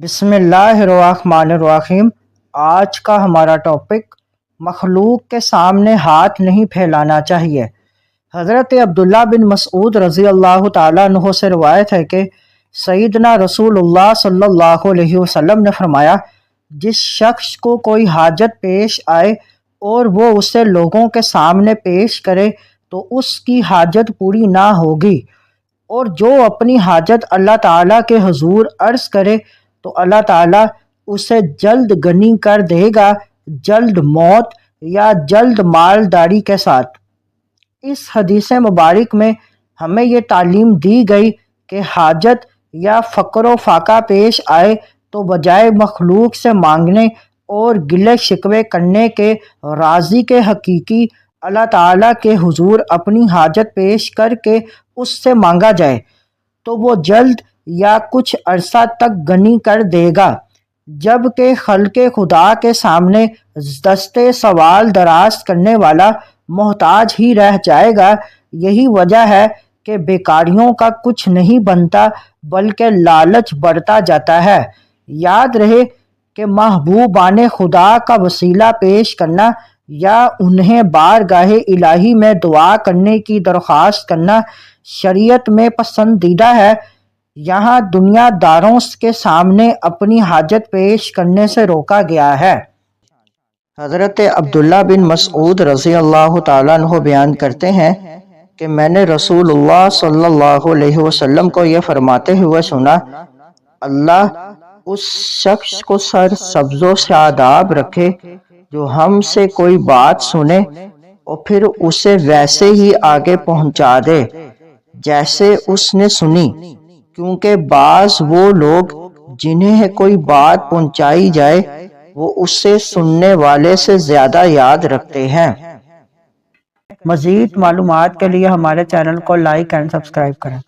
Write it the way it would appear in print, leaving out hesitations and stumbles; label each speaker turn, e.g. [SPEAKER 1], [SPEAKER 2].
[SPEAKER 1] بسم اللہ الرحمن الرحیم۔ آج کا ہمارا ٹاپک مخلوق کے سامنے ہاتھ نہیں پھیلانا چاہیے۔ حضرت عبداللہ بن مسعود رضی اللہ تعالیٰ عنہ سے روایت ہے کہ سیدنا رسول اللہ صلی اللہ علیہ وسلم نے فرمایا، جس شخص کو کوئی حاجت پیش آئے اور وہ اسے لوگوں کے سامنے پیش کرے تو اس کی حاجت پوری نہ ہوگی، اور جو اپنی حاجت اللہ تعالیٰ کے حضور عرض کرے تو اللہ تعالیٰ اسے جلد غنی کر دے گا، جلد موت یا جلد مالداری کے ساتھ۔ اس حدیث مبارک میں ہمیں یہ تعلیم دی گئی کہ حاجت یا فقر و فاقہ پیش آئے تو بجائے مخلوق سے مانگنے اور گلے شکوے کرنے کے راضی کے حقیقی اللہ تعالیٰ کے حضور اپنی حاجت پیش کر کے اس سے مانگا جائے تو وہ جلد یا کچھ عرصہ تک غنی کر دے گا، جبکہ خلق خدا کے سامنے دستے سوال دراز کرنے والا محتاج ہی رہ جائے گا۔ یہی وجہ ہے کہ بیکاریوں کا کچھ نہیں بنتا بلکہ لالچ بڑھتا جاتا ہے۔ یاد رہے کہ محبوبان خدا کا وسیلہ پیش کرنا یا انہیں بارگاہ الہی میں دعا کرنے کی درخواست کرنا شریعت میں پسندیدہ ہے۔ یہاں دنیا داروں کے سامنے اپنی حاجت پیش کرنے سے روکا گیا ہے۔ حضرت عبداللہ بن مسعود رضی اللہ تعالیٰ عنہ بیان کرتے ہیں کہ میں نے رسول اللہ صلی اللہ علیہ وسلم کو یہ فرماتے ہوئے سنا، اللہ اس شخص کو سر سبز و شاداب رکھے جو ہم سے کوئی بات سنے اور پھر اسے ویسے ہی آگے پہنچا دے جیسے اس نے سنی، کیونکہ بعض وہ لوگ جنہیں کوئی بات پہنچائی جائے وہ اسے سننے والے سے زیادہ یاد رکھتے ہیں۔ مزید معلومات کے لیے ہمارے چینل کو لائک اینڈ سبسکرائب کریں۔